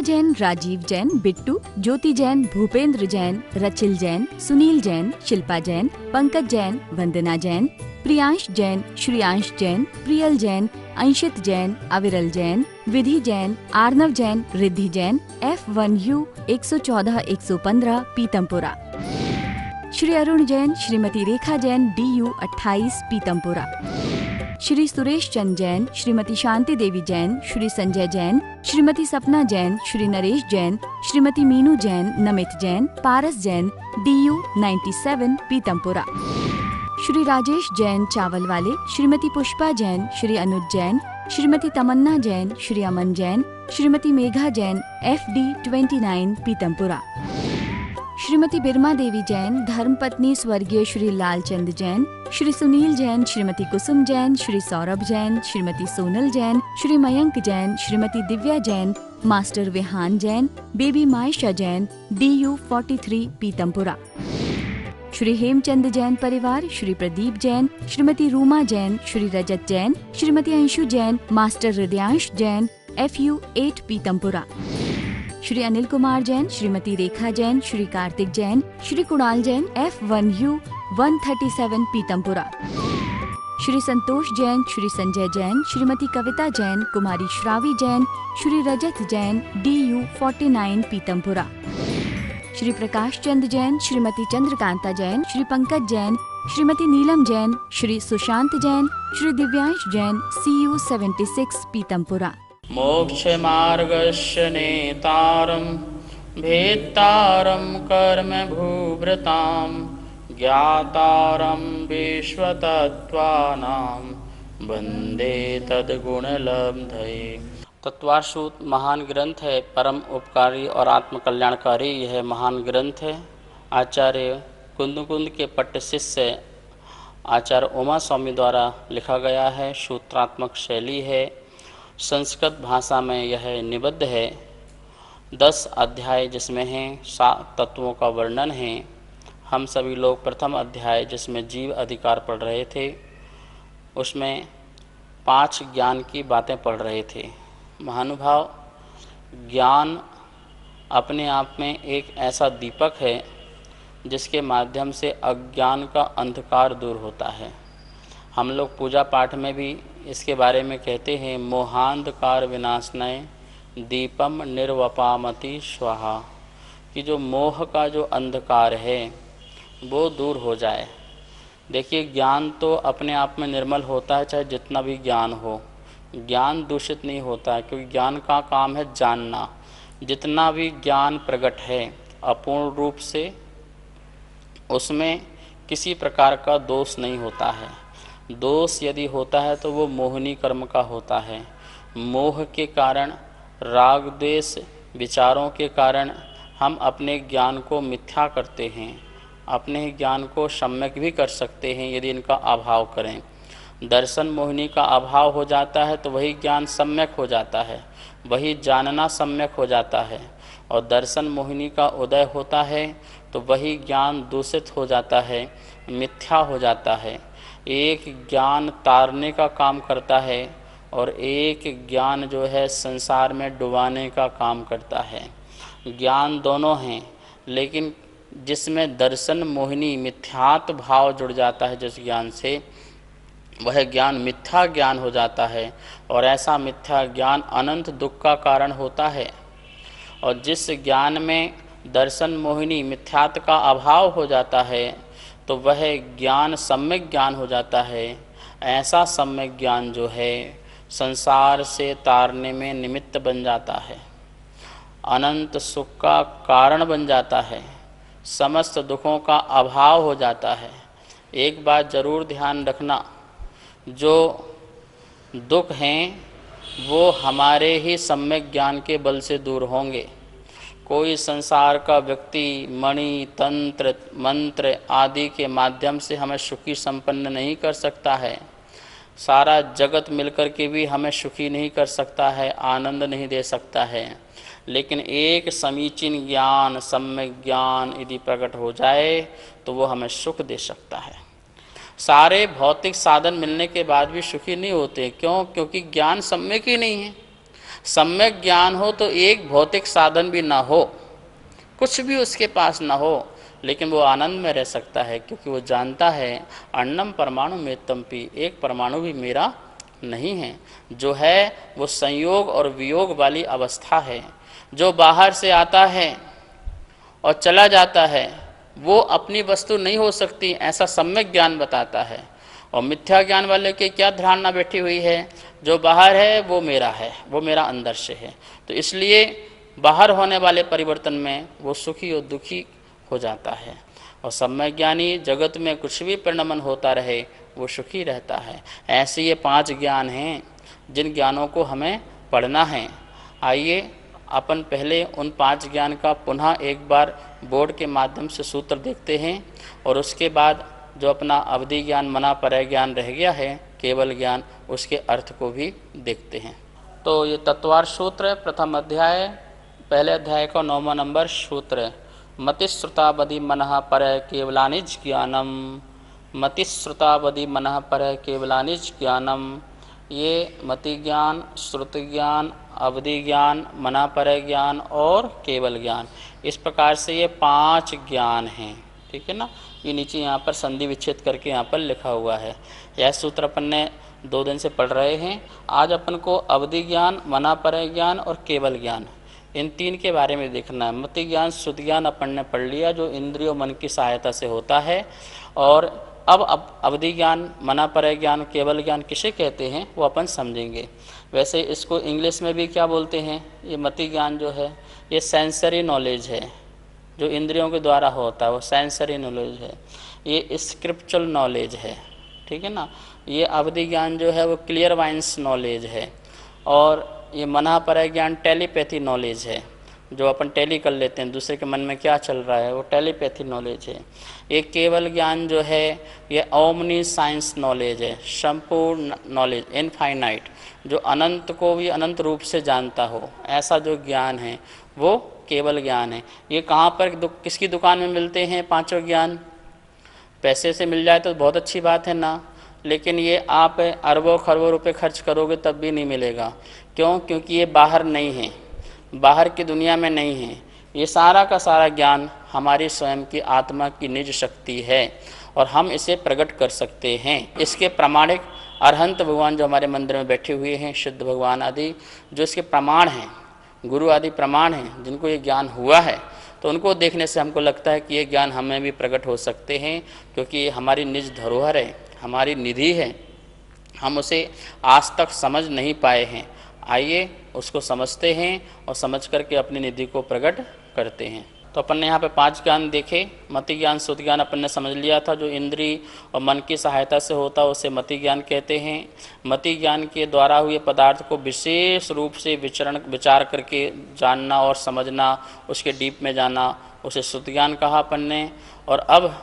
जैन, राजीव जैन, बिट्टू, ज्योति जैन, भूपेंद्र जैन, रचिल जैन, सुनील जैन, शिल्पा जैन, पंकज जैन, वंदना जैन, प्रियांश जैन, श्रियांश जैन, प्रियल जैन, अंशित जैन, अविरल जैन, विधि Jain, Arnav Jain, Riddhi Jain, F1U 114-115 Pitampura. Shri Arun Jain, Shrimati Rekha Jain, DU 28 Pitampura. Shri Suresh Chand Jain, Shrimati Shanti Devi Jain, Shri Sanjay Jain, Shrimati सपना Jain, Shri Naresh Jain, Shrimati Meenu Jain, Namit Jain, Paras Jain, DU 97 Pitampura. Shri Rajesh Jain, चावल वाले, श्रीमती पुष्पा जैन, श्री अनुज जैन, श्रीमती तमन्ना जैन, श्री अमन जैन, श्रीमती मेघा जैन, FD 29 पीतमपुरा। श्रीमती बिरमा देवी जैन, धर्मपत्नी स्वर्गीय Shri Lalchand Jain, Shri Sunil Jain, Shrimati Kusum Jain, Shri Saurabh Jain, Shrimati Sonal Jain, Shri Mayank Jain, Shrimati Divya Jain, master Vihan Jain, baby Maysha Jain, DU 43 Pitampura. Shri Hemchand Jain परिवार, Shri Pradeep Jain, Shrimati Ruma Jain, Shri Rajat Jain, Shrimati Anshu Jain, master Hridayansh Jain, FU 8 Pitampura. Shri Anil Kumar Jain, Shrimati Rekha Jain, Shri Kartik Jain, Shri Kunal Jain, F1U 137 Pitampura. Shri Santosh Jain, Shri Sanjay Jain, Shrimati Kavita Jain, कुमारी श्रावी जैन, श्री रजत जैन, DU 49 पीतमपुरा। श्री प्रकाश चंद जैन, श्रीमती चंद्रकांता जैन, श्री पंकज जैन, श्रीमती नीलम जैन, श्री सुशांत जैन, श्री दिव्यांश जैन, CU 76 पीतमपुरा। मोक्ष मार्गस्य नेतारं भेत्तारं कर्म भूभृतां ज्ञातारं विश्वतत्त्वानां वन्दे तद्गुणलब्धये। तत्वासूत महान ग्रंथ है, परम उपकारी और आत्म कल्याणकारी यह महान ग्रंथ है। आचार्य कुंदकुंद के पट्ट शिष्य आचार्य उमा स्वामी द्वारा लिखा गया है। सूत्रात्मक शैली है, संस्कृत भाषा में यह निबद्ध है। 10 अध्याय जिसमें हैं 7 तत्वों का वर्णन है। हम सभी लोग प्रथम अध्याय जिसमें जीव अधिकार पढ़ रहे थे उसमें 5 ज्ञान की बातें पढ़ रहे थे। महानुभाव, ज्ञान अपने आप में एक ऐसा दीपक है जिसके माध्यम से अज्ञान का अंधकार दूर होता है। हम लोग पूजा पाठ में भी इसके बारे में कहते हैं, मोहांधकार विनाशनय दीपम निर्वपामति स्वाहा, कि जो मोह का जो अंधकार है वो दूर हो जाए। देखिए, ज्ञान तो अपने आप में निर्मल होता है, चाहे जितना भी ज्ञान हो। ज्ञान दूषित नहीं होता है, क्योंकि ज्ञान का काम है जानना। जितना भी ज्ञान प्रकट है अपूर्ण रूप से, उसमें किसी प्रकार का दोष नहीं होता है। दोष यदि होता है तो वो मोहनी कर्म का होता है। मोह के कारण, राग द्वेष विचारों के कारण हम अपने ज्ञान को मिथ्या करते हैं, अपने ज्ञान को सम्यक भी कर सकते हैं यदि इनका अभाव करें। दर्शन मोहिनी का अभाव हो जाता है तो वही ज्ञान सम्यक हो जाता है, वही जानना सम्यक हो जाता है। और दर्शन मोहिनी का उदय होता है तो वही ज्ञान दूषित हो जाता है, मिथ्या हो जाता है। एक ज्ञान तारने का काम करता है और एक ज्ञान जो है संसार में डुबाने का काम करता है। ज्ञान दोनों हैं, लेकिन जिसमें दर्शन मोहिनी मिथ्यात्व भाव जुड़ जाता है जिस ज्ञान से, वह ज्ञान मिथ्या ज्ञान हो जाता है और ऐसा मिथ्या ज्ञान अनंत दुख का कारण होता है। और जिस ज्ञान में दर्शन मोहिनी मिथ्यात्व का अभाव हो जाता है तो वह ज्ञान सम्यक ज्ञान हो जाता है। ऐसा सम्यक ज्ञान जो है संसार से तारने में निमित्त बन जाता है, अनंत सुख का कारण बन जाता है, समस्त दुखों का अभाव हो जाता है। एक बात जरूर ध्यान रखना, जो दुख हैं वो हमारे ही सम्यक ज्ञान के बल से दूर होंगे। कोई संसार का व्यक्ति मणि, तंत्र, मंत्र आदि के माध्यम से हमें सुखी संपन्न नहीं कर सकता है। सारा जगत मिलकर के भी हमें सुखी नहीं कर सकता है, आनंद नहीं दे सकता है। लेकिन एक समीचीन ज्ञान, सम्यक ज्ञान यदि प्रकट हो जाए तो वो हमें सुख दे सकता है। सारे भौतिक साधन मिलने के बाद भी सुखी नहीं होते। क्यों? क्योंकि ज्ञान सम्यक ही नहीं है। सम्यक ज्ञान हो तो एक भौतिक साधन भी ना हो, कुछ भी उसके पास ना हो, लेकिन वो आनंद में रह सकता है, क्योंकि वो जानता है अन्नम परमाणु में तम्पी, एक परमाणु भी मेरा नहीं है। जो है वो संयोग और वियोग वाली अवस्था है। जो बाहर से आता है और चला जाता है वो अपनी वस्तु नहीं हो सकती, ऐसा सम्यक ज्ञान बताता है। और मिथ्या ज्ञान वाले के क्या धारणा बैठी हुई है, जो बाहर है वो मेरा है, वो मेरा अंदर से है। तो इसलिए बाहर होने वाले परिवर्तन में वो सुखी और दुखी हो जाता है। और सम्यक ज्ञानी जगत में कुछ भी परिणमन होता रहे वो सुखी रहता है। ऐसे ये 5 ज्ञान हैं जिन ज्ञानों को हमें पढ़ना है। आइए अपन पहले उन 5 ज्ञान का पुनः एक बार बोर्ड के माध्यम से सूत्र देखते हैं, और उसके बाद जो अपना अवधि ज्ञान मना परय ज्ञान रह गया है, केवल ज्ञान, उसके अर्थ को भी देखते हैं। तो ये तत्वार्थ सूत्र है, प्रथम अध्याय, पहले अध्याय का 9वां नंबर सूत्र है। मतिश्रुतावधि मनः परय केवलानिज ज्ञानम, मतिश्रुतावधि मनः परय केवलानिज ज्ञानम। ये मति ज्ञान, श्रुति ज्ञान, अवधि ज्ञान, मना परय ज्ञान और केवल ज्ञान, इस प्रकार से ये 5 ज्ञान हैं। ठीक है ना, ये नीचे यहाँ पर संधि विच्छेद करके यहाँ पर लिखा हुआ है। यह सूत्र अपन ने 2 दिन से पढ़ रहे हैं। आज अपन को अवधि ज्ञान, मना परय ज्ञान और केवल ज्ञान, इन 3 के बारे में देखना है। मति ज्ञान, श्रुति ज्ञान अपन ने पढ़ लिया, जो इंद्रियों मन की सहायता से होता है। और अब अवधि ज्ञान, मना परय ज्ञान, केवल ज्ञान किसे कहते हैं वो अपन समझेंगे। वैसे इसको इंग्लिश में भी क्या बोलते हैं, ये मति ज्ञान जो है ये सेंसरी नॉलेज है, जो इंद्रियों के द्वारा होता है वो सेंसरी नॉलेज है। ये स्क्रिप्चुअल नॉलेज है, ठीक है ना। ये अवधि ज्ञान जो है वो क्लियर वाइंस नॉलेज है। और ये मना परय ज्ञान टेलीपैथी नॉलेज है, जो अपन टेली कर लेते हैं, दूसरे के मन में क्या चल रहा है, वो टेलीपैथी नॉलेज है। ये केवल ज्ञान जो है ये ओमनी साइंस नॉलेज है, संपूर्ण नॉलेज, इनफाइनाइट, जो अनंत को भी अनंत रूप से जानता हो, ऐसा जो ज्ञान है वो केवल ज्ञान है। ये कहाँ पर किसकी दुकान में मिलते हैं 5 ज्ञान? पैसे से मिल जाए तो बहुत अच्छी बात है ना, लेकिन ये आप अरबों खरबों रुपए खर्च करोगे तब भी नहीं मिलेगा। क्यों? क्योंकि ये बाहर नहीं है, बाहर की दुनिया में नहीं है। ये सारा का सारा ज्ञान हमारी स्वयं की आत्मा की निज शक्ति है और हम इसे प्रकट कर सकते हैं। इसके प्रामाणिक अरहंत भगवान जो हमारे मंदिर में बैठे हुए हैं, सिद्ध भगवान आदि, जो इसके प्रमाण हैं, गुरु आदि प्रमाण हैं, जिनको ये ज्ञान हुआ है, तो उनको देखने से हमको लगता है कि ये ज्ञान हमें भी प्रकट हो सकते हैं, क्योंकि ये हमारी निज धरोहर है, हमारी निधि है। हम उसे आज तक समझ नहीं पाए हैं। आइए उसको समझते हैं और समझ करके अपनी निधि को प्रकट करते हैं। तो अपन ने यहाँ पे 5 ज्ञान देखे। मति ज्ञान, श्रुति ज्ञान अपन ने समझ लिया था, जो इंद्रिय और मन की सहायता से होता है उसे मति ज्ञान कहते हैं। मति ज्ञान के द्वारा हुए पदार्थ को विशेष रूप से विचार करके जानना और समझना, उसके डीप में जाना, उसे श्रुति ज्ञान कहा अपन ने। और अब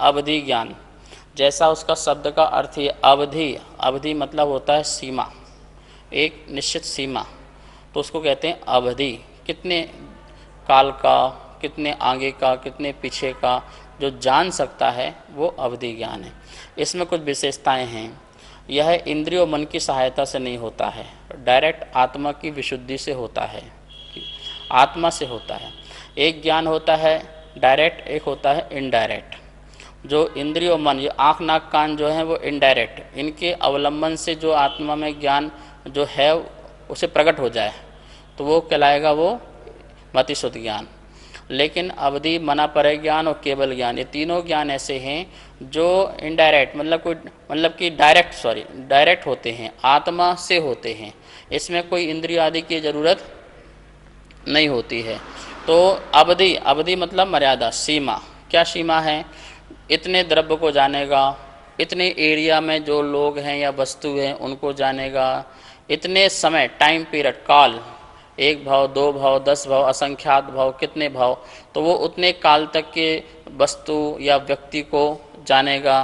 अवधि ज्ञान, जैसा उसका शब्द का अर्थ है अवधि, अवधि मतलब होता है सीमा, एक निश्चित सीमा, तो उसको कहते हैं अवधि। कितने काल का, कितने आगे का, कितने पीछे का जो जान सकता है वो अवधि ज्ञान है। इसमें कुछ विशेषताएं हैं। यह इंद्रियों मन की सहायता से नहीं होता है, डायरेक्ट आत्मा की विशुद्धि से होता है, आत्मा से होता है। एक ज्ञान होता है डायरेक्ट, एक होता है इनडायरेक्ट। जो इंद्रियों मन, ये आँख नाक कान जो है वो इनडायरेक्ट, इनके अवलंबन से जो आत्मा में ज्ञान जो है उसे प्रकट हो जाए तो वो कहलाएगा वो मति श्रुति ज्ञान। लेकिन अवधि, मना परय ज्ञान और केवल ज्ञान, ये तीनों ज्ञान ऐसे हैं जो इनडायरेक्ट मतलब कि डायरेक्ट होते हैं, आत्मा से होते हैं। इसमें कोई इंद्रिय आदि की जरूरत नहीं होती है। तो अवधि मतलब मर्यादा, सीमा। क्या सीमा है? इतने द्रव्य को जानेगा, इतने एरिया में जो लोग हैं या वस्तु हैं उनको जानेगा, इतने समय, टाइम पीरियड, काल, 1 भाव, 2 भाव, 10 भाव, असंख्यात भाव, कितने भाव, तो वो उतने काल तक के वस्तु या व्यक्ति को जानेगा।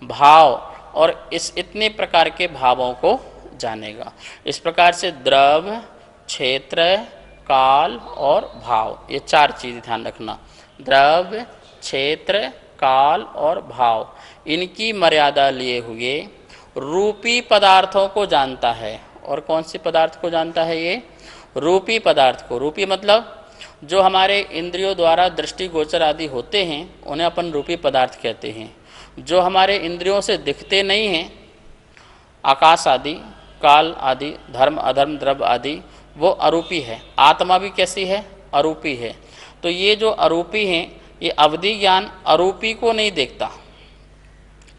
भाव, और इस इतने प्रकार के भावों को जानेगा। इस प्रकार से द्रव्य, क्षेत्र, काल और भाव, ये 4 चीज़ ध्यान रखना। द्रव्य, क्षेत्र, काल और भाव, इनकी मर्यादा लिए हुए रूपी पदार्थों को जानता है। और कौन से पदार्थ को जानता है ये? रूपी पदार्थ को, रूपी मतलब जो हमारे इंद्रियों द्वारा दृष्टि गोचर आदि होते हैं उन्हें अपन रूपी पदार्थ कहते हैं। जो हमारे इंद्रियों से दिखते नहीं हैं, आकाश आदि, काल आदि, धर्म अधर्म द्रव्य आदि, वो अरूपी है। आत्मा भी कैसी है? अरूपी है। तो ये जो अरूपी हैं, ये अवधि ज्ञान अरूपी को नहीं देखता,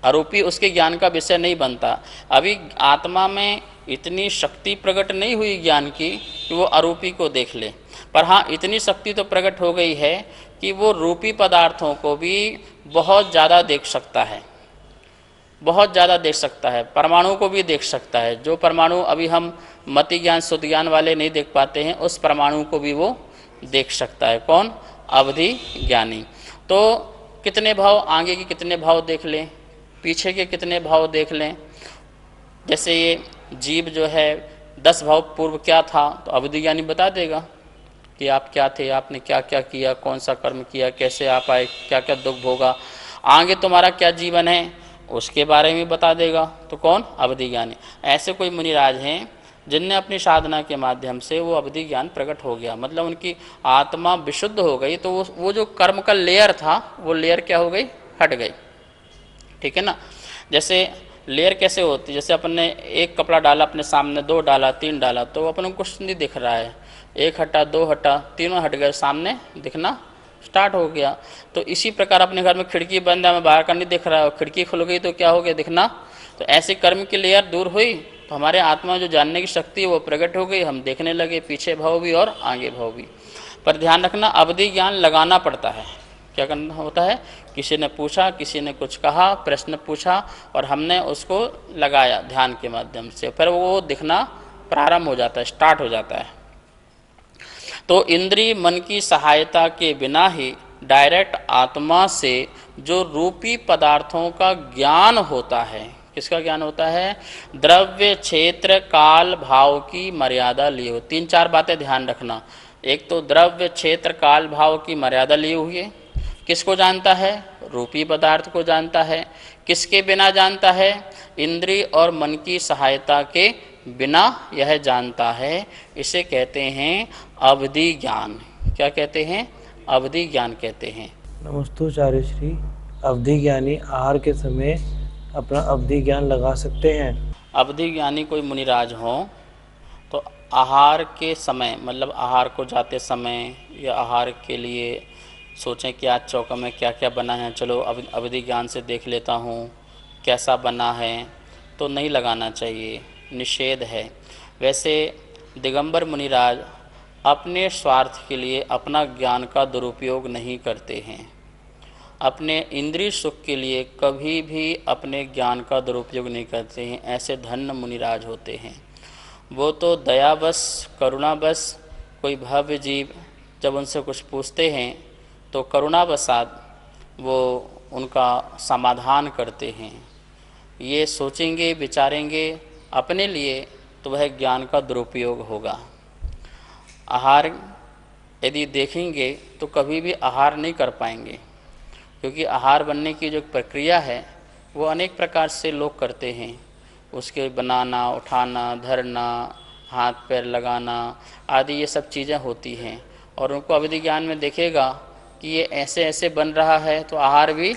अरूपी उसके ज्ञान का विषय नहीं बनता। अभी आत्मा में इतनी शक्ति प्रकट नहीं हुई ज्ञान की कि वो अरूपी को देख ले, पर हाँ इतनी शक्ति तो प्रकट हो गई है कि वो रूपी पदार्थों को भी बहुत ज़्यादा देख सकता है, बहुत ज़्यादा देख सकता है। परमाणु को भी देख सकता है। जो परमाणु अभी हम मति ज्ञान शुद्ध ज्ञान वाले नहीं देख पाते हैं, उस परमाणु को भी वो देख सकता है। कौन? अवधि ज्ञानी। तो कितने भाव आगे के कितने भाव देख लें, पीछे के कितने भाव देख लें। जैसे ये जीव जो है 10 भाव पूर्व क्या था, तो अवधि ज्ञानी बता देगा कि आप क्या थे, आपने क्या क्या किया, कौन सा कर्म किया, कैसे आप आए, क्या क्या दुख भोगा, आगे तुम्हारा क्या जीवन है उसके बारे में बता देगा। तो कौन? अवधि ज्ञानी। ऐसे कोई मुनिराज हैं जिनने अपनी साधना के माध्यम से वो अवधि ज्ञान प्रकट हो गया, मतलब उनकी आत्मा विशुद्ध हो गई। तो वो जो कर्म का लेयर था, वो लेयर क्या हो गई? हट गई। ठीक है ना। जैसे लेयर कैसे होती है, जैसे अपन ने एक कपड़ा डाला अपने सामने, 2 डाला, 3 डाला, तो अपन को कुछ नहीं दिख रहा है। 1 हटा, 2 हटा, तीनों हट गए, सामने दिखना स्टार्ट हो गया। तो इसी प्रकार अपने घर में खिड़की बंद है, हमें बाहर का नहीं दिख रहा है, खिड़की खुल गई तो क्या हो गया? दिखना। तो ऐसे कर्म की लेयर दूर हुई तो हमारे आत्मा जो जानने की शक्ति है वो प्रकट हो गई, हम देखने लगे, पीछे भाव भी और आगे भाव भी। पर ध्यान रखना, अवधि ज्ञान लगाना पड़ता है। क्या करना होता है? किसी ने पूछा, किसी ने कुछ कहा, प्रश्न पूछा और हमने उसको लगाया ध्यान के माध्यम से, फिर वो दिखना प्रारंभ हो जाता है, स्टार्ट हो जाता है। तो इंद्रिय मन की सहायता के बिना ही डायरेक्ट आत्मा से जो रूपी पदार्थों का ज्ञान होता है, किसका ज्ञान होता है? द्रव्य, क्षेत्र, काल, भाव की मर्यादा लिए हुए। 3-4 बातें ध्यान रखना। एक तो द्रव्य, क्षेत्र, काल, भाव की मर्यादा लिए हुई है। किसको जानता है? रूपी पदार्थ को जानता है। किसके बिना जानता है? इंद्रिय और मन की सहायता के बिना यह जानता है। इसे कहते हैं अवधि ज्ञान। क्या कहते हैं? अवधि ज्ञान कहते हैं। नमस्तोचार्य श्री, अवधि ज्ञानी आहार के समय अपना अवधि ज्ञान लगा सकते हैं? अवधि ज्ञानी कोई मुनिराज हो तो आहार के समय, मतलब आहार को जाते समय या आहार के लिए सोचें कि आज चौका में क्या क्या बना है, चलो अवधि ज्ञान से देख लेता हूँ कैसा बना है, तो नहीं लगाना चाहिए, निषेध है। वैसे दिगंबर मुनिराज अपने स्वार्थ के लिए अपना ज्ञान का दुरुपयोग नहीं करते हैं। अपने इंद्रिय सुख के लिए कभी भी अपने ज्ञान का दुरुपयोग नहीं करते हैं। ऐसे धन्य मुनिराज होते हैं। वो तो दयावश, करुणावश कोई भव्य जीव जब उनसे कुछ पूछते हैं तो करुणावशात वो उनका समाधान करते हैं। ये सोचेंगे, विचारेंगे अपने लिए तो वह ज्ञान का दुरुपयोग होगा। आहार यदि देखेंगे तो कभी भी आहार नहीं कर पाएंगे, क्योंकि आहार बनने की जो प्रक्रिया है वो अनेक प्रकार से लोग करते हैं। उसके बनाना, उठाना, धरना, हाथ पैर लगाना आदि ये सब चीज़ें होती हैं, और उनको अवधि ज्ञान में देखेगा कि ये ऐसे ऐसे बन रहा है तो आहार भी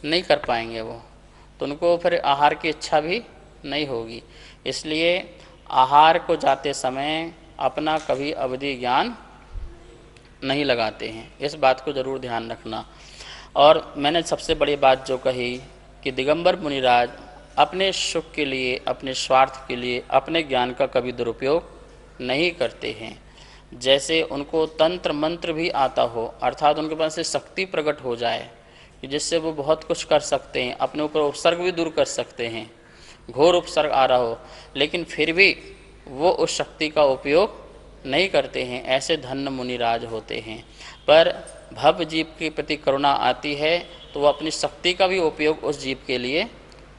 नहीं कर पाएंगे वो, तो उनको फिर आहार की इच्छा भी नहीं होगी। इसलिए आहार को जाते समय अपना कभी अवधि ज्ञान नहीं लगाते हैं। इस बात को ज़रूर ध्यान रखना। और मैंने सबसे बड़ी बात जो कही कि दिगंबर मुनिराज अपने सुख के लिए, अपने स्वार्थ के लिए अपने ज्ञान का कभी दुरुपयोग नहीं करते हैं। जैसे उनको तंत्र मंत्र भी आता हो, अर्थात उनके पास से शक्ति प्रकट हो जाए कि जिससे वो बहुत कुछ कर सकते हैं, अपने ऊपर उपसर्ग भी दूर कर सकते हैं, घोर उपसर्ग आ रहा हो, लेकिन फिर भी वो उस शक्ति का उपयोग नहीं करते हैं। ऐसे धन्य मुनिराज होते हैं। पर भव जीव के प्रति करुणा आती है तो वो अपनी शक्ति का भी उपयोग उस जीव के लिए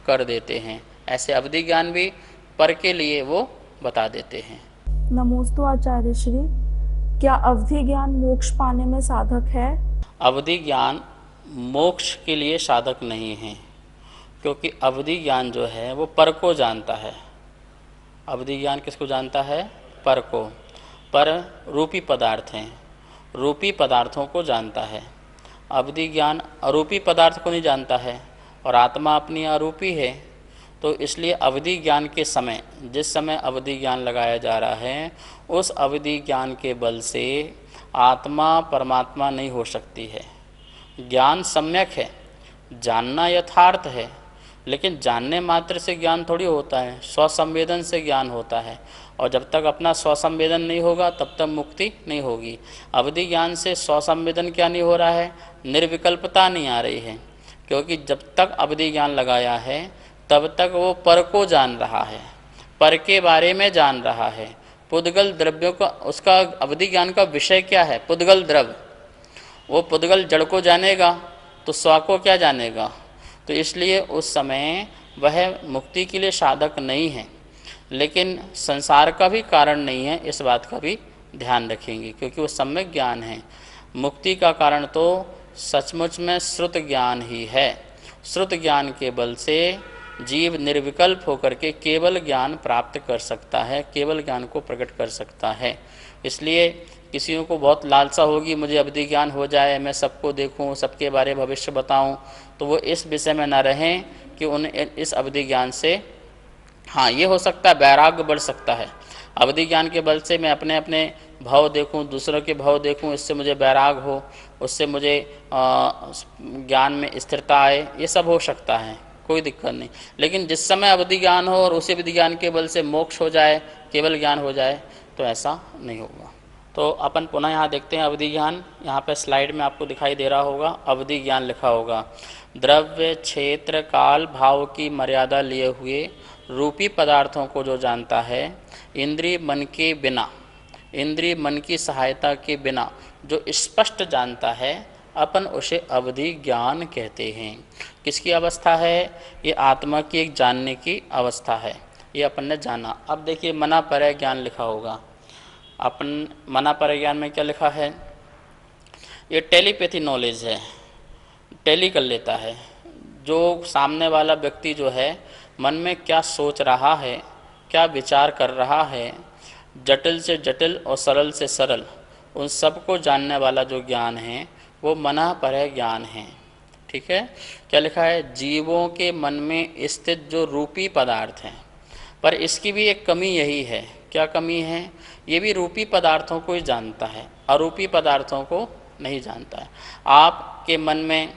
कर देते हैं। ऐसे अवधि ज्ञान भी पर के लिए वो बता देते हैं। नमोस्तु आचार्य श्री, क्या अवधि ज्ञान मोक्ष पाने में साधक है? अवधि ज्ञान मोक्ष के लिए साधक नहीं है, क्योंकि अवधि ज्ञान जो है वो पर को जानता है। अवधि ज्ञान किसको जानता है? पर को। पर रूपी पदार्थ हैं, रूपी पदार्थों को जानता है। अवधि ज्ञान अरूपी पदार्थ को नहीं जानता है और आत्मा अपनी अरूपी है। तो इसलिए अवधि ज्ञान के समय, जिस समय अवधि ज्ञान लगाया जा रहा है, उस अवधि ज्ञान के बल से आत्मा परमात्मा नहीं हो सकती है। ज्ञान सम्यक है, जानना यथार्थ है, लेकिन जानने मात्र से ज्ञान थोड़ी होता है, स्वसंवेदन से ज्ञान होता है। और जब तक अपना स्वसंवेदन नहीं होगा तब तक मुक्ति नहीं होगी। अवधि ज्ञान से स्वसंवेदन क्या नहीं हो रहा है? निर्विकल्पता नहीं आ रही है, क्योंकि जब तक अवधि ज्ञान लगाया है तब तक वो पर को जान रहा है, पर के बारे में जान रहा है। पुद्गल द्रव्यों का, उसका अवधि ज्ञान का विषय क्या है? पुद्गल द्रव्य। वो पुद्गल जड़ को जानेगा तो स्व को क्या जानेगा? तो इसलिए उस समय वह मुक्ति के लिए साधक नहीं है, लेकिन संसार का भी कारण नहीं है, इस बात का भी ध्यान रखेंगे, क्योंकि वो सम्यक ज्ञान है। मुक्ति का कारण तो सचमुच में श्रुत ज्ञान ही है। श्रुत ज्ञान के बल से जीव निर्विकल्प होकर के केवल ज्ञान प्राप्त कर सकता है, केवल ज्ञान को प्रकट कर सकता है। इसलिए किसी को बहुत लालसा होगी, मुझे अवधि ज्ञान हो जाए, मैं सबको देखूं, सबके बारे में भविष्य बताऊं, तो वो इस विषय में न रहें कि उन इस अवधि ज्ञान से, हाँ ये हो सकता है वैराग्य बढ़ सकता है। अवधि ज्ञान के बल से मैं अपने अपने भाव देखूं, दूसरों के भाव देखूं, इससे मुझे वैराग हो, उससे मुझे ज्ञान में स्थिरता आए, ये सब हो सकता है, कोई दिक्कत नहीं। लेकिन जिस समय अवधि ज्ञान हो और उसी अवधि ज्ञान के बल से मोक्ष हो जाए, केवल ज्ञान हो जाए, तो ऐसा नहीं होगा। तो अपन पुनः यहाँ देखते हैं अवधि ज्ञान। यहाँ पे स्लाइड में आपको दिखाई दे रहा होगा, अवधि ज्ञान लिखा होगा। द्रव्य, क्षेत्र, काल, भाव की मर्यादा लिए हुए रूपी पदार्थों को जो जानता है, इंद्रिय मन के बिना, इंद्रिय मन की सहायता के बिना जो स्पष्ट जानता है, अपन उसे अवधि ज्ञान कहते हैं। किसकी अवस्था है? ये आत्मा की एक जानने की अवस्था है, ये अपन ने जाना। अब देखिए मना पर ज्ञान लिखा होगा। अपन मना पर ज्ञान में क्या लिखा है? ये टेलीपैथी नॉलेज है, टेली कर लेता है। जो सामने वाला व्यक्ति जो है मन में क्या सोच रहा है, क्या विचार कर रहा है, जटिल से जटिल और सरल से सरल, उन सब को जानने वाला जो ज्ञान है वो मना पर ज्ञान है। ठीक है, क्या लिखा है? जीवों के मन में स्थित जो रूपी पदार्थ हैं, पर इसकी भी एक कमी यही है। क्या कमी है? ये भी रूपी पदार्थों को ही जानता है, अरूपी पदार्थों को नहीं जानता है। आपके मन में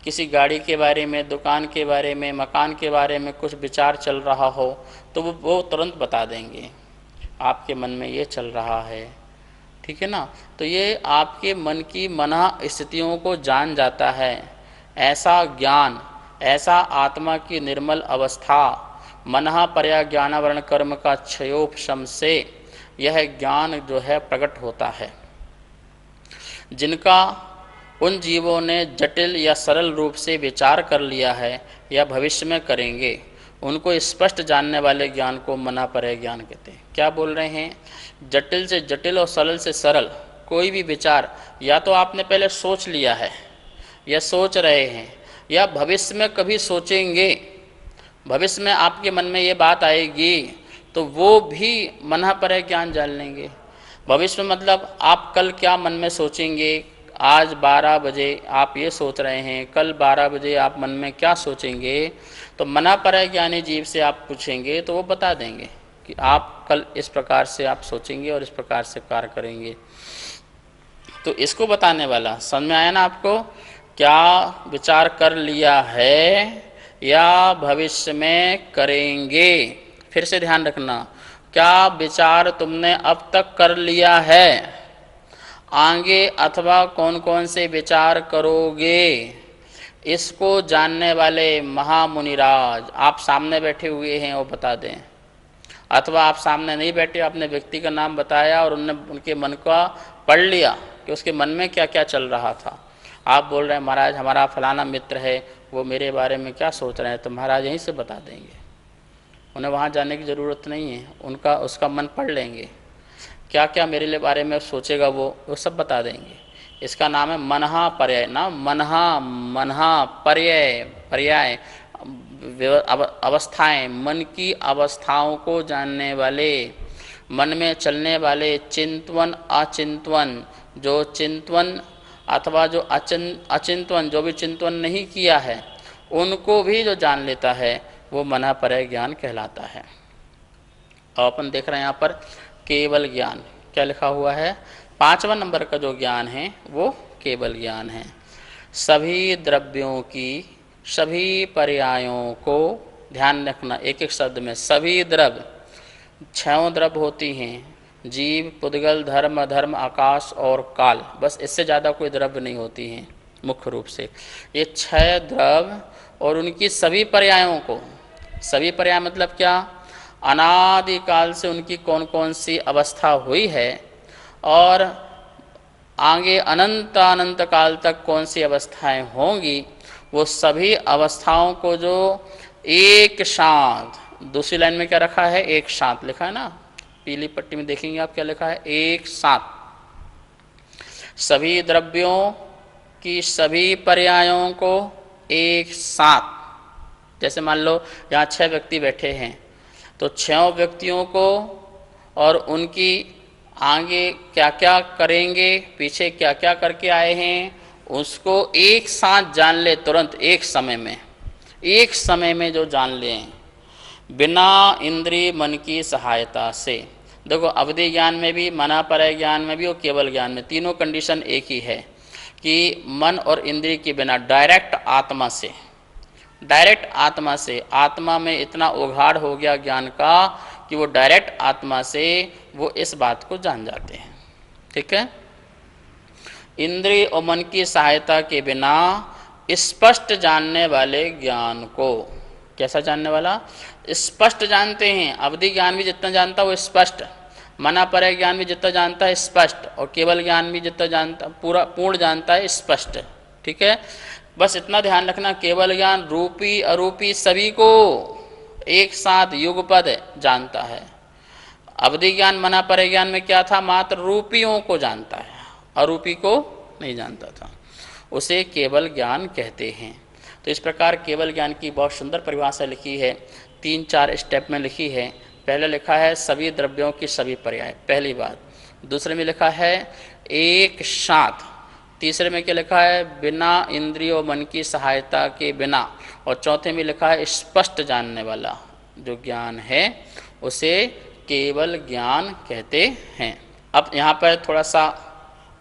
किसी गाड़ी के बारे में, दुकान के बारे में, मकान के बारे में कुछ विचार चल रहा हो तो वो तुरंत बता देंगे, आपके मन में ये चल रहा है। ठीक है ना? तो ये आपके मन की मना स्थितियों को जान जाता है। ऐसा ज्ञान, ऐसा आत्मा की निर्मल अवस्था, मनहा पर्या ज्ञानावरण कर्म का क्षयोपशम से यह ज्ञान जो है प्रकट होता है। जिनका उन जीवों ने जटिल या सरल रूप से विचार कर लिया है या भविष्य में करेंगे, उनको स्पष्ट जानने वाले ज्ञान को मना पर ज्ञान कहते हैं। क्या बोल रहे हैं? जटिल से जटिल और सरल से सरल कोई भी विचार या तो आपने पहले सोच लिया है या सोच रहे हैं या भविष्य में कभी सोचेंगे, भविष्य में आपके मन में ये बात आएगी तो वो भी मना पर ज्ञान जान लेंगे। भविष्य में मतलब आप कल क्या मन में सोचेंगे, आज 12 बजे आप ये सोच रहे हैं, कल 12 बजे आप मन में क्या सोचेंगे, तो मना पर ज्ञानी जीव से आप पूछेंगे तो वो बता देंगे कि आप कल इस प्रकार से आप सोचेंगे और इस प्रकार से कार्य करेंगे। तो इसको बताने वाला, समझ में आया ना आपको? क्या विचार कर लिया है या भविष्य में करेंगे? फिर से ध्यान रखना, क्या विचार तुमने अब तक कर लिया है, आगे अथवा कौन कौन से विचार करोगे, इसको जानने वाले महामुनिराज आप सामने बैठे हुए हैं वो बता दें। अथवा आप सामने नहीं बैठे, आपने व्यक्ति का नाम बताया और उनके मन का पढ़ लिया कि उसके मन में क्या क्या चल रहा था। आप बोल रहे हैं महाराज हमारा फलाना मित्र है, वो मेरे बारे में क्या सोच रहे हैं, तो महाराज यहीं से बता देंगे। उन्हें वहाँ जाने की ज़रूरत नहीं है, उसका मन पढ़ लेंगे, क्या क्या मेरे लिए बारे में सोचेगा वो सब बता देंगे। इसका नाम है मनहा पर्याय। ना मनहा पर्याय अवस्थाएं, मन की अवस्थाओं को जानने वाले मन में चलने वाले चिंतवन अचिंतवन, जो चिंतवन अथवा जो अचिंतवन, जो भी चिंतवन नहीं किया है, उनको भी जो जान लेता है वो मनापरय ज्ञान कहलाता है। और अपन देख रहे हैं यहाँ पर केवल ज्ञान क्या लिखा हुआ है, 5वां नंबर का जो ज्ञान है वो केवल ज्ञान है। सभी द्रव्यों की सभी पर्यायों को ध्यान रखना, एक एक शब्द में। सभी द्रव्य, 6 द्रव्य होती हैं, जीव, पुद्गल, धर्म, अधर्म, आकाश और काल, बस इससे ज़्यादा कोई द्रव्य नहीं होती हैं मुख्य रूप से। ये 6 द्रव्य और उनकी सभी पर्यायों को, सभी पर्याय मतलब क्या, अनादिकाल से उनकी कौन कौन सी अवस्था हुई है और आगे अनंत अनंत काल तक कौन सी अवस्थाएं होंगी, वो सभी अवस्थाओं को जो एक साथ, दूसरी लाइन में क्या रखा है, एक साथ लिखा है ना, पीली पट्टी में देखेंगे आप क्या लिखा है, एक साथ। सभी द्रव्यों की सभी पर्यायों को एक साथ। जैसे मान लो यहाँ 6 व्यक्ति बैठे हैं, तो 6 व्यक्तियों को और उनकी आगे क्या क्या करेंगे, पीछे क्या क्या करके आए हैं, उसको एक साथ जान ले, तुरंत एक समय में जो जान लें, बिना इंद्रिय मन की सहायता से। देखो अवधि ज्ञान में भी, मनापरय ज्ञान में भी और केवल ज्ञान में, तीनों कंडीशन एक ही है कि मन और इंद्रिय के बिना, डायरेक्ट आत्मा से, आत्मा में इतना उघाड़ हो गया ज्ञान का कि वो डायरेक्ट आत्मा से वो इस बात को जान जाते हैं। ठीक है, इंद्रिय और मन की सहायता के बिना स्पष्ट जानने वाले ज्ञान को, कैसा जानने वाला, स्पष्ट जानते हैं। अवधि ज्ञान भी जितना जानता है वो स्पष्ट, मनापरय ज्ञान भी जितना जानता है स्पष्ट, और केवल ज्ञान भी जितना जानता, पूर्ण जानता है स्पष्ट। ठीक है, बस इतना ध्यान रखना, केवल ज्ञान रूपी अरूपी सभी को एक साथ युगपद जानता है। अवधि ज्ञान मनापरय ज्ञान में क्या था, मात्र रूपियों को जानता है, अरूपी को नहीं जानता था, उसे केवल ज्ञान कहते हैं। तो इस प्रकार केवल ज्ञान की बहुत सुंदर परिभाषा लिखी है, 3-4 स्टेप में लिखी है। पहले लिखा है सभी द्रव्यों की सभी पर्याय, पहली बात। दूसरे में लिखा है एक साथ। तीसरे में क्या लिखा है, बिना इंद्रियों मन की सहायता के बिना। और चौथे में लिखा है स्पष्ट जानने वाला जो ज्ञान है उसे केवल ज्ञान कहते हैं। अब यहाँ पर थोड़ा सा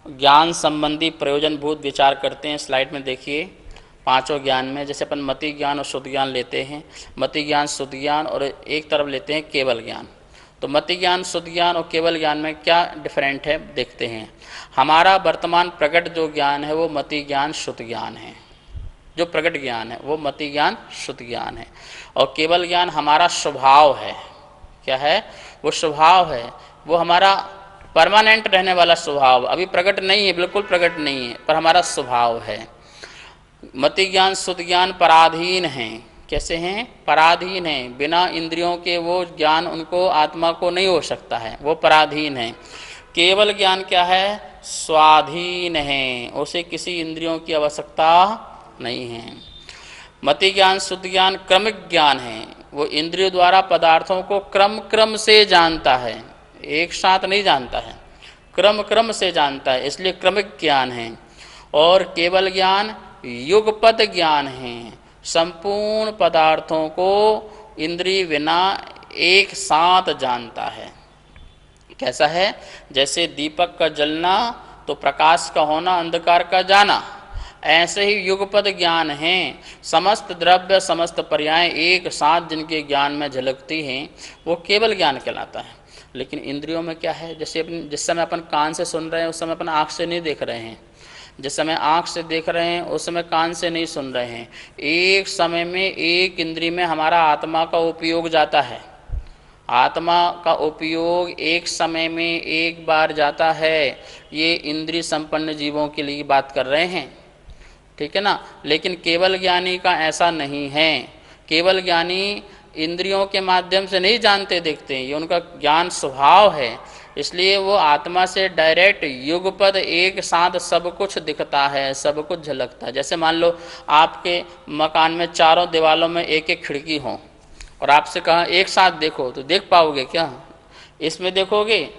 ज्ञान संबंधी प्रयोजनभूत विचार करते हैं। स्लाइड में देखिए, 5 ज्ञान में जैसे अपन मति ज्ञान और शुद्ध ज्ञान लेते हैं, मति ज्ञान शुद्ध ज्ञान, और एक तरफ लेते हैं केवल ज्ञान। तो मति ज्ञान शुद्ध ज्ञान और केवल ज्ञान में क्या डिफरेंट है देखते हैं। हमारा वर्तमान प्रकट जो ज्ञान है वो मति ज्ञान शुद्ध ज्ञान है, जो प्रकट ज्ञान है वो मति ज्ञान शुद्ध ज्ञान है। और केवल ज्ञान हमारा स्वभाव है, क्या है, वो स्वभाव है, वो हमारा परमानेंट रहने वाला स्वभाव, अभी प्रकट नहीं है, बिल्कुल प्रकट नहीं है, पर हमारा स्वभाव है। मति ज्ञान शुद्ध ज्ञान पराधीन हैं। कैसे हैं, पराधीन हैं, बिना इंद्रियों के वो ज्ञान उनको आत्मा को नहीं हो सकता है, वो पराधीन है। केवल ज्ञान क्या है, स्वाधीन है, उसे किसी इंद्रियों की आवश्यकता नहीं है। मति ज्ञान शुद्ध ज्ञान क्रमिक ज्ञान है, वो इंद्रियों द्वारा पदार्थों को क्रम से जानता है, एक साथ नहीं जानता है, क्रम से जानता है, इसलिए क्रमिक ज्ञान है। और केवल ज्ञान युगपद ज्ञान है, संपूर्ण पदार्थों को इंद्रिय बिना एक साथ जानता है। कैसा है, जैसे दीपक का जलना तो प्रकाश का होना, अंधकार का जाना, ऐसे ही युगपद ज्ञान है। समस्त द्रव्य समस्त पर्याय एक साथ जिनके ज्ञान में झलकती हैं वो केवल ज्ञान कहलाता है। लेकिन इंद्रियों में क्या है, जैसे जिस समय अपन कान से सुन रहे हैं उस समय अपन आँख से नहीं देख रहे हैं, जिस समय आँख से देख रहे हैं उस समय कान से नहीं सुन रहे हैं। एक समय में एक इंद्रिय में हमारा आत्मा का उपयोग जाता है, आत्मा का उपयोग एक समय में एक बार जाता है। ये इंद्रिय संपन्न जीवों के लिए बात कर रहे हैं, ठीक है ना। लेकिन केवल ज्ञानी का ऐसा नहीं है, केवल ज्ञानी इंद्रियों के माध्यम से नहीं जानते देखते हैं, ये उनका ज्ञान स्वभाव है, इसलिए वो आत्मा से डायरेक्ट युगपद एक साथ सब कुछ दिखता है, सब कुछ झलकता है। जैसे मान लो आपके मकान में चारों दीवालों में एक एक खिड़की हो और आपसे कहा एक साथ देखो, तो देख पाओगे क्या? इसमें देखोगे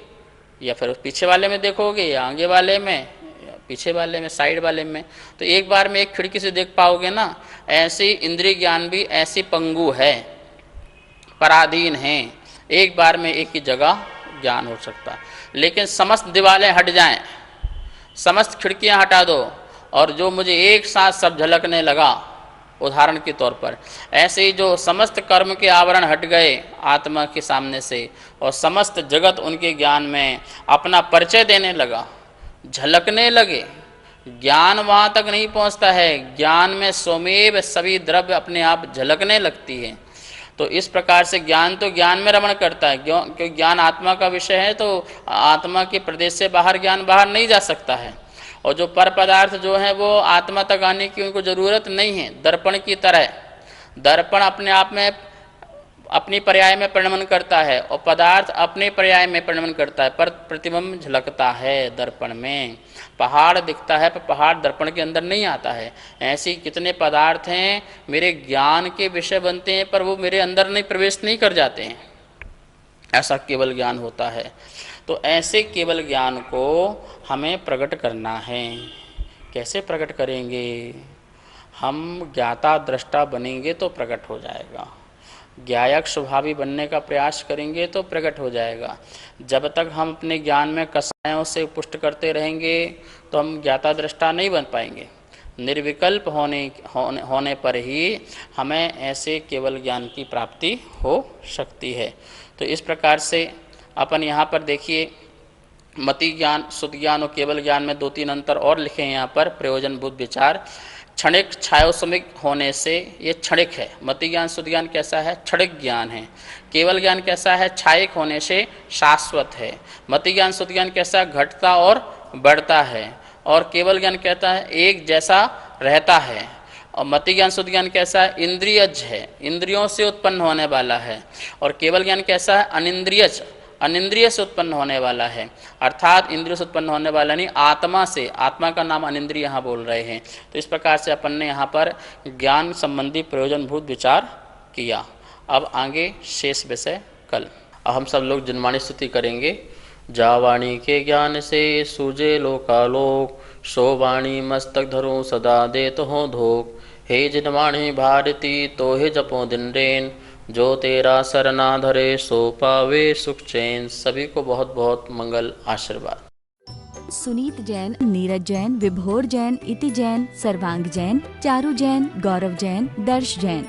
या फिर पीछे वाले में देखोगे या आगे वाले में या पीछे वाले में, साइड वाले में, तो एक बार में एक खिड़की से देख पाओगे ना। ऐसे इंद्रिय ज्ञान भी ऐसी पंगु है, पराधीन है, एक बार में एक ही जगह ज्ञान हो सकता है। लेकिन समस्त दीवारें हट जाएं, समस्त खिड़कियां हटा दो और जो मुझे एक साथ सब झलकने लगा, उदाहरण के तौर पर ऐसे ही जो समस्त कर्म के आवरण हट गए आत्मा के सामने से और समस्त जगत उनके ज्ञान में अपना परिचय देने लगा, झलकने लगे। ज्ञान वहाँ तक नहीं पहुँचता है, ज्ञान में स्वमेव सभी द्रव्य अपने आप झलकने लगती है। तो इस प्रकार से ज्ञान तो ज्ञान में रमण करता है, क्योंकि ज्ञान आत्मा का विषय है, तो आत्मा के प्रदेश से बाहर ज्ञान बाहर नहीं जा सकता है। और जो पर पदार्थ जो है वो आत्मा तक आने की उनको जरूरत नहीं है। दर्पण की तरह, दर्पण अपने आप में अपनी पर्याय में परिणमन करता है और पदार्थ अपने पर्याय में परिणमन करता है, पर प्रतिबिंब झलकता है दर्पण में। पहाड़ दिखता है पर पहाड़ दर्पण के अंदर नहीं आता है। ऐसे कितने पदार्थ हैं मेरे ज्ञान के विषय बनते हैं पर वो मेरे अंदर नहीं प्रवेश नहीं कर जाते हैं, ऐसा केवल ज्ञान होता है। तो ऐसे केवल ज्ञान को हमें प्रकट करना है। कैसे प्रकट करेंगे? हम ज्ञाता दृष्टा बनेंगे तो प्रकट हो जाएगा, ज्ञायक स्वभावी बनने का प्रयास करेंगे तो प्रकट हो जाएगा। जब तक हम अपने ज्ञान में कसायों से पुष्ट करते रहेंगे तो हम ज्ञाता दृष्टा नहीं बन पाएंगे। निर्विकल्प होने पर ही हमें ऐसे केवल ज्ञान की प्राप्ति हो सकती है। तो इस प्रकार से अपन यहाँ पर देखिए, मति ज्ञान, शुद्ध ज्ञान और केवल ज्ञान में 2-3 अंतर और लिखे हैं यहाँ पर, प्रयोजनभूत विचार। क्षणिक छायोसमिक होने से ये क्षणिक है। मति ज्ञान शुद्ध ज्ञान कैसा है? क्षणिक ज्ञान है। केवल ज्ञान कैसा है? छायिक होने से शाश्वत है। मति ज्ञान शुद्ध ज्ञान कैसा? घटता और बढ़ता है। और केवल ज्ञान कहता है एक जैसा रहता है। और मति ज्ञान शुद्ध ज्ञान कैसा है? इंद्रियज है, इंद्रियों से उत्पन्न होने वाला है। और केवल ज्ञान कैसा है? अनिंद्रियज, अनिंद्रिय से उत्पन्न होने वाला है। अर्थात इंद्रियों से उत्पन्न होने वाला नहीं, आत्मा से। आत्मा का नाम अनिंद्रिय यहाँ बोल रहे हैं। तो इस प्रकार से अपन ने यहाँ पर ज्ञान संबंधी प्रयोजनभूत विचार किया। अब आगे शेष विषय कल। अब हम सब लोग जनवाणी स्तुति करेंगे। जावाणी के ज्ञान से सूझे लोकालोक, सो वाणी मस्तक धरो सदा देत हो धोक। हे जनवाणी भारती तो हे जपो दिन रेन, जो तेरा सरना धरे सो पावे सुख चैन। सभी को बहुत बहुत मंगल आशीर्वाद। सुनीत जैन, नीरज जैन, विभोर जैन, इति जैन, सर्वांग जैन, चारू जैन, गौरव जैन, दर्श जैन,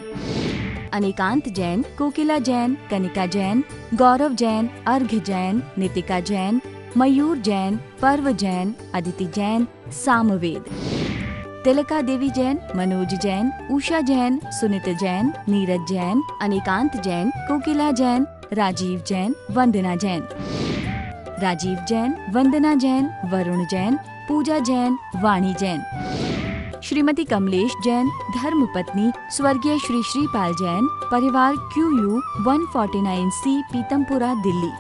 अनिकांत जैन, कोकिला जैन, कनिका जैन, गौरव जैन, अर्घ्य जैन, नितिका जैन, मयूर जैन, पर्व जैन, अदिति जैन, सामवेद, तिलका देवी जैन, मनोज जैन, उषा जैन, सुनित जैन, नीरज जैन, अनिकांत जैन, कोकिला जैन, राजीव जैन, वंदना जैन, राजीव जैन, वंदना जैन, वरुण जैन, पूजा जैन, वाणी जैन, श्रीमती कमलेश जैन, धर्मपत्नी स्वर्गीय श्री श्रीपाल जैन, परिवार QU 149C, पीतमपुरा, दिल्ली।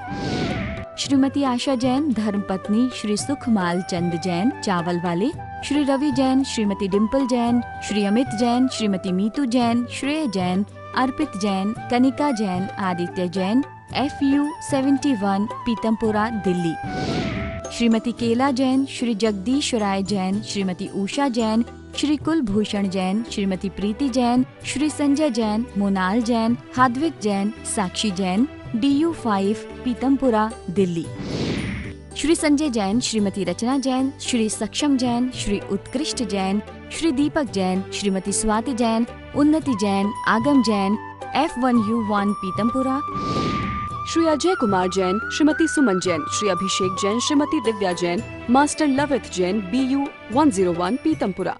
श्रीमती आशा जैन, धर्मपत्नी श्री सुखमाल चंद जैन, चावल वाले। श्री रवि जैन, श्रीमती डिम्पल जैन, श्री अमित जैन, श्रीमती मीतू जैन, श्रेय जैन, अर्पित जैन, कनिका जैन, आदित्य जैन, FU 71, पीतमपुरा, दिल्ली। श्रीमती केला जैन, श्री जगदीश राय जैन, श्रीमती उषा जैन, श्री कुलभूषण जैन, श्रीमती प्रीति जैन, श्री संजय जैन, मोनाल जैन, हाद्विक जैन, साक्षी जैन, DU 5, पीतमपुरा, दिल्ली। श्री संजय जैन, श्रीमती रचना जैन, श्री सक्षम जैन, श्री उत्कृष्ट जैन, श्री दीपक जैन, श्रीमती स्वाति जैन, उन्नति जैन, आगम जैन, F1U1, पीतमपुरा। श्री अजय कुमार जैन, श्रीमती सुमन जैन, श्री अभिषेक जैन, श्रीमती दिव्या जैन, मास्टर लवित जैन, BU 101, पीतमपुरा।